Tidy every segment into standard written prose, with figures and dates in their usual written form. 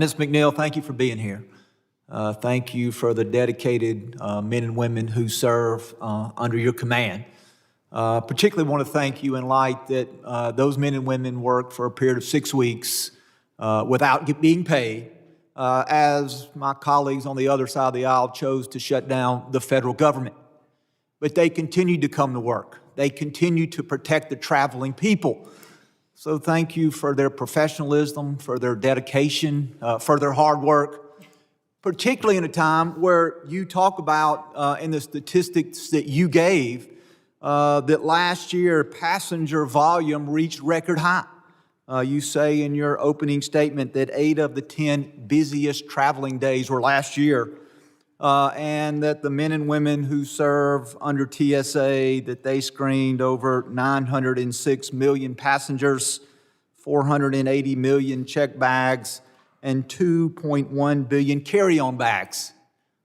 Miss McNeel, thank you for being here. Thank you for the dedicated men and women who serve under your command. Particularly want to thank you in light that those men and women work for a period of 6 weeks without being paid, as my colleagues on the other side of the aisle chose to shut down the federal government. But they continue to come to work. They continue to protect the traveling people. So thank you for their professionalism, for their dedication, for their hard work, particularly in a time where you talk about in the statistics that you gave that last year passenger volume reached record high. You say in your opening statement that 8 of the 10 busiest traveling days were last year, and that the men and women who serve under TSA, that they screened over 906 million passengers, 480 million check bags, and 2.1 billion carry-on bags,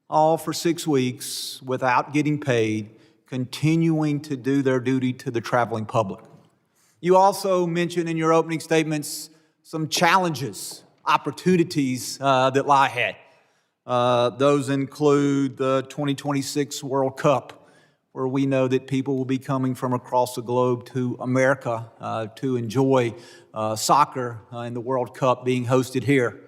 all for 6 weeks without getting paid, continuing to do their duty to the traveling public. You also mentioned in your opening statements some challenges, opportunities that lie ahead. Those include the 2026 World Cup, where we know that people will be coming from across the globe to America to enjoy soccer in the World Cup being hosted here.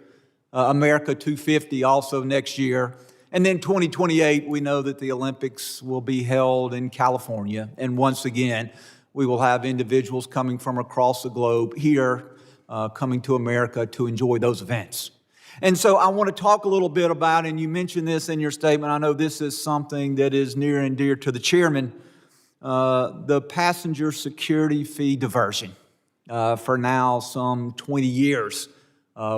America 250 also next year. And then 2028, we know that the Olympics will be held in California. And once again, we will have individuals coming from across the globe here, coming to America to enjoy those events. And so I want to talk a little bit about, and you mentioned this in your statement, I know this is something that is near and dear to the chairman, the passenger security fee diversion. For now, some 20 years,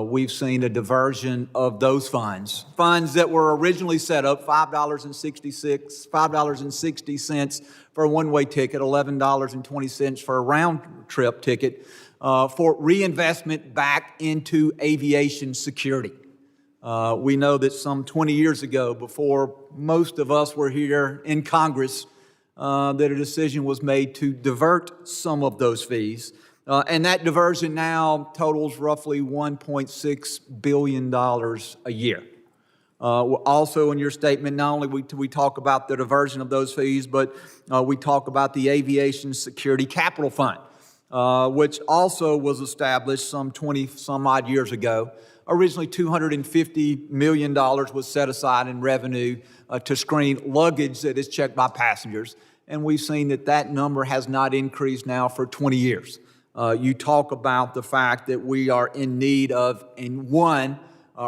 we've seen a diversion of those funds that were originally set up, $5.60 for a one-way ticket, $11.20 for a round-trip ticket, for reinvestment back into aviation security. We know that some 20 years ago, before most of us were here in Congress, that a decision was made to divert some of those fees. And that diversion now totals roughly $1.6 billion a year. Also in your statement, not only we talk about the diversion of those fees, but we talk about the Aviation Security Capital Fund, which also was established some 20-some-odd years ago. Originally, $250 million was set aside in revenue to screen luggage that is checked by passengers. And we've seen that that number has not increased now for 20 years. You talk about the fact that we are in need of,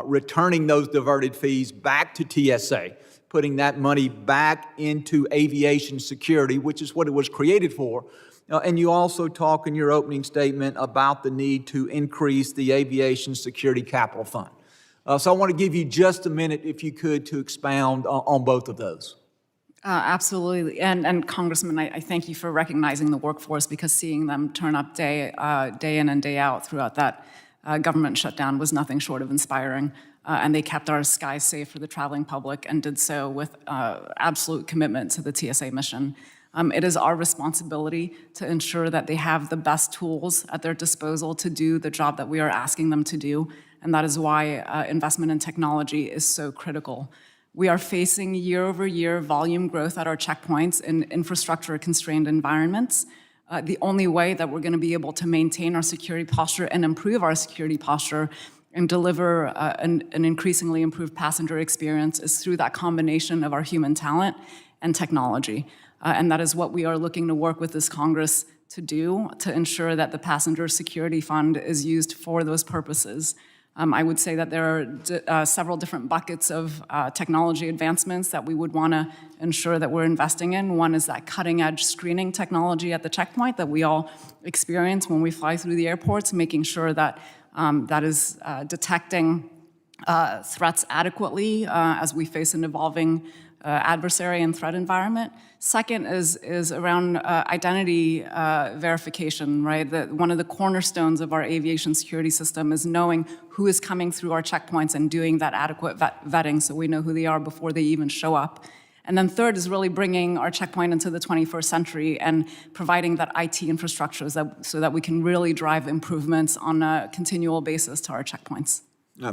returning those diverted fees back to TSA, putting that money back into aviation security, which is what it was created for. And you also talk in your opening statement about the need to increase the Aviation Security Capital Fund. So I want to give you just a minute, if you could, to expound on both of those. Absolutely. And Congressman, I thank you for recognizing the workforce, because seeing them turn up day in and day out throughout that government shutdown was nothing short of inspiring. And they kept our skies safe for the traveling public and did so with absolute commitment to the TSA mission. It is our responsibility to ensure that they have the best tools at their disposal to do the job that we are asking them to do. And that is why investment in technology is so critical. We are facing year-over-year volume growth at our checkpoints in infrastructure-constrained environments. The only way that we're going to be able to maintain our security posture and improve our security posture and deliver an increasingly improved passenger experience is through that combination of our human talent and technology. And that is what we are looking to work with this Congress to do, to ensure that the Passenger Security Fund is used for those purposes. I would say that there are several different buckets of technology advancements that we would want to ensure that we're investing in. One is that cutting-edge screening technology at the checkpoint that we all experience when we fly through the airports, making sure that that is detecting threats adequately as we face an evolving adversary and threat environment. Second is around identity verification, right? One of the cornerstones of our aviation security system is knowing who is coming through our checkpoints and doing that adequate vetting so we know who they are before they even show up. And then third is really bringing our checkpoint into the 21st century and providing that IT infrastructure so that we can really drive improvements on a continual basis to our checkpoints.